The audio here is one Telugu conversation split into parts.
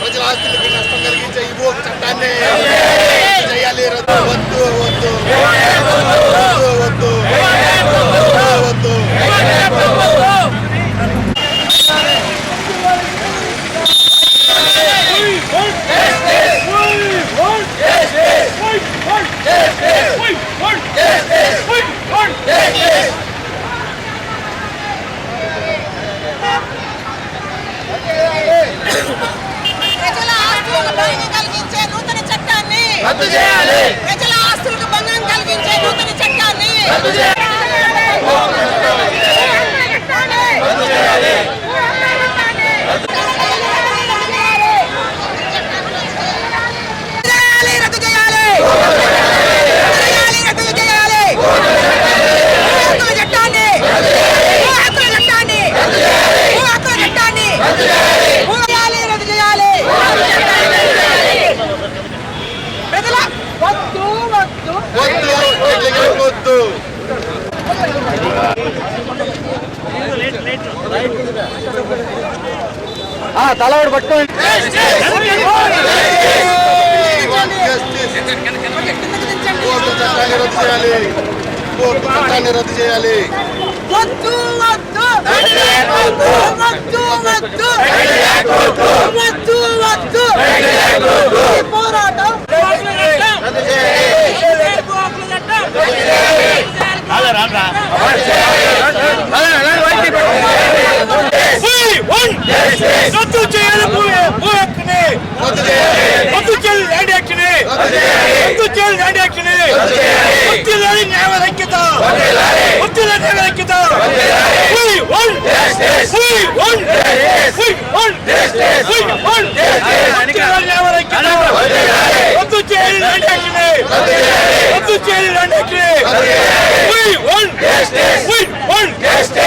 ప్రజల ఆస్తులకు నష్టం కలిగించే ఈ భూ చట్టాన్ని చేయాలి. వద్దు వద్దు వద్దు వద్దు వద్దు. ప్రజల ఆస్తులకు భంగం కలిగించే నూతన చట్టాన్ని రద్దు చేయాలి. ప్రజల ఆస్తులకు భంగం కలిగించే నూతన చట్టాన్ని రద్దు చేయాలి. తలవాడు పట్టుకోండి. చట్టాన్ని రద్దు చేయాలి. పోరాటం రద్దు చేయాలి. భూ హక్కుని రద్దు చేయాలి. ల్యాండ్ యాక్ట్ని రద్దు చేయాలి. ల్యాండ్ యాక్ట్ని వద్దులేని న్యాయ ఐక్యత, వద్దులేని న్యాయ ఐక్యత. రద్దు చేయాలి. ల్యాండ్ యాక్ట్ని రద్దు చేయాలి. ల్యాండ్ యాక్ట్ని.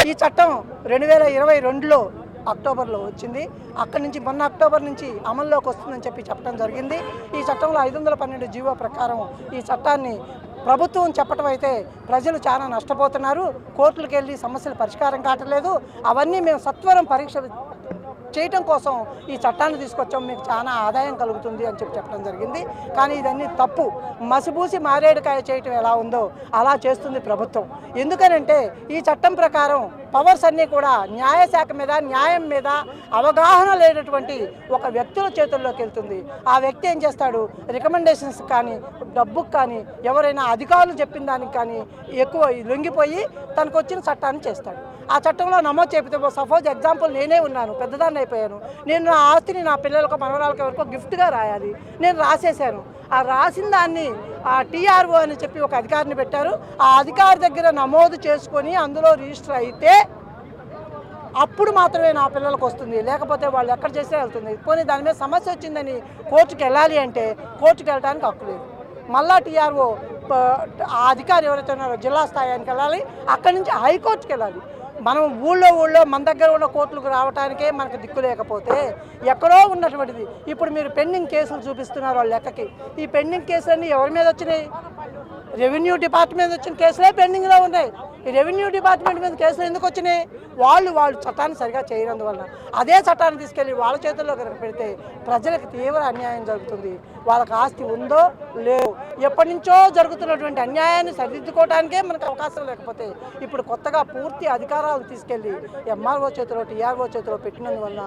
ఈ చట్టం 2022లో అక్టోబర్లో వచ్చింది. అక్కడి నుంచి మొన్న అక్టోబర్ నుంచి అమల్లోకి వస్తుందని చెప్పడం జరిగింది. ఈ చట్టంలో 512 జీవో ప్రకారం ఈ చట్టాన్ని ప్రభుత్వం చెప్పటం అయితే ప్రజలు చాలా నష్టపోతున్నారు. కోర్టులకు వెళ్ళి సమస్యలు పరిష్కారం కావట్లేదు. అవన్నీ మేము సత్వరం పరీక్ష చేయటం కోసం ఈ చట్టాన్ని తీసుకొచ్చాం, మీకు చాలా ఆదాయం కలుగుతుంది అని చెప్పడం జరిగింది. కానీ ఇదన్నీ తప్పు. మసిబూసి మారేడుకాయ చేయటం ఎలా ఉందో అలా చేస్తుంది ప్రభుత్వం. ఎందుకనంటే ఈ చట్టం ప్రకారం పవర్స్ అన్నీ కూడా న్యాయశాఖ మీద, న్యాయం మీద అవగాహన లేనటువంటి ఒక వ్యక్తుల చేతుల్లోకి వెళ్తుంది. ఆ వ్యక్తి ఏం చేస్తాడు, రికమెండేషన్స్ కానీ, డబ్బుకు కానీ, ఎవరైనా అధికారులు చెప్పిన దానికి కానీ ఎక్కువ లొంగిపోయి తనకు వచ్చిన చట్టాన్ని చేస్తాడు. ఆ చట్టంలో నమోదు చేపితే, సపోజ్ ఎగ్జాంపుల్ నేనే ఉన్నాను, పెద్దదాన్ని అయిపోయాను, నేను నా ఆస్తిని నా పిల్లలకు మనవరాలకు ఎవరికో గిఫ్ట్గా రాయాలి, నేను రాసేసాను. ఆ రాసిన దాన్ని ఆ టీఆర్ఓ అని చెప్పి ఒక అధికారిని పెట్టారు. ఆ అధికారి దగ్గర నమోదు చేసుకొని అందులో రిజిస్టర్ అయితే అప్పుడు మాత్రమే నా పిల్లలకు వస్తుంది, లేకపోతే వాళ్ళు ఎక్కడ చేస్తే వెళ్తుంది. పోనీ దాని మీద సమస్య వచ్చిందని కోర్టుకు వెళ్ళాలి అంటే కోర్టుకు వెళ్ళడానికి హక్కు లేదు. మళ్ళా టీఆర్ఓ ఆ అధికారి ఎవరైతే ఉన్నారో జిల్లా స్థాయికి వెళ్ళాలి, అక్కడి నుంచి హైకోర్టుకి వెళ్ళాలి. మనం ఊళ్ళో మన దగ్గర ఉన్న కోర్టులకు రావడానికే మనకు దిక్కు లేకపోతే ఎక్కడో ఉన్నటువంటిది. ఇప్పుడు మీరు పెండింగ్ కేసులు చూపిస్తున్నారు వాళ్ళ లెక్కకి. ఈ పెండింగ్ కేసులన్నీ ఎవరి మీద వచ్చినాయి? రెవెన్యూ డిపార్ట్మెంట్ వచ్చిన కేసులే పెండింగ్లో ఉన్నాయి. ఈ రెవెన్యూ డిపార్ట్మెంట్ మీద కేసులు ఎందుకు వచ్చినాయి? వాళ్ళు చట్టాన్ని సరిగా చేయనందువలన. అదే చట్టాన్ని తీసుకెళ్ళి వాళ్ళ చేతుల్లో కనుక పెడితే ప్రజలకు తీవ్ర అన్యాయం జరుగుతుంది. వాళ్ళకి ఆస్తి ఉందో లేదో, ఎప్పటి నుంచో జరుగుతున్నటువంటి అన్యాయాన్ని సరిదిద్దుకోవడానికే మనకు అవకాశం లేకపోతే ఇప్పుడు కొత్తగా పూర్తి అధికారాలు తీసుకెళ్ళి ఎంఆర్ఓ చేతిలో, టీఆర్ఓ చేతిలో పెట్టినందువలన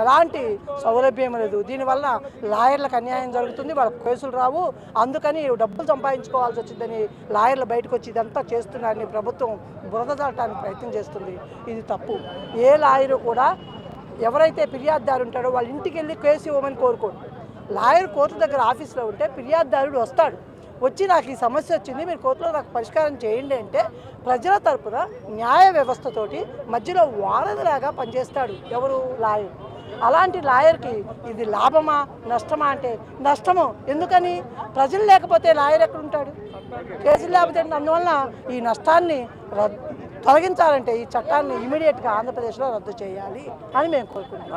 ఎలాంటి సౌలభ్యం లేదు. దీనివల్ల లాయర్లకు అన్యాయం జరుగుతుంది, వాళ్ళకి కేసులు రావు. అందుకని డబ్బులు సంపాదించుకోవాల్సి వచ్చిందని లాయర్లు బయటకు వచ్చి ఇదంతా చేస్తున్నారని ప్రభుత్వం బురద దాటానికి ప్రయత్నం చేస్తుంది. ఇది తప్పు. ఏ లాయరు కూడా ఎవరైతే ఫిర్యాదుదారు ఉంటాడో వాళ్ళ ఇంటికి వెళ్ళి కేసు ఇవ్వమని కోరుకోండి. లాయర్ కోర్టు దగ్గర ఆఫీస్లో ఉంటే ఫిర్యాదుదారుడు వస్తాడు, వచ్చి నాకు ఈ సమస్య వచ్చింది, మీరు కోర్టులో నాకు పరిష్కారం చేయండి అంటే ప్రజల తరపున న్యాయ వ్యవస్థతోటి మధ్యలో వారధిలాగా పనిచేస్తాడు ఎవరు? లాయర్. అలాంటి లాయర్కి ఇది లాభమా నష్టమా అంటే నష్టము. ఎందుకని? ప్రజలు లేకపోతే లాయర్ ఎక్కడ ఉంటాడు? కేసులు లేకపోతే. అందువలన ఈ నష్టాన్ని తొలగించాలంటే ఈ చట్టాన్ని ఇమీడియట్గా ఆంధ్రప్రదేశ్లో రద్దు చేయాలి అని మేము కోరుకుంటున్నాం.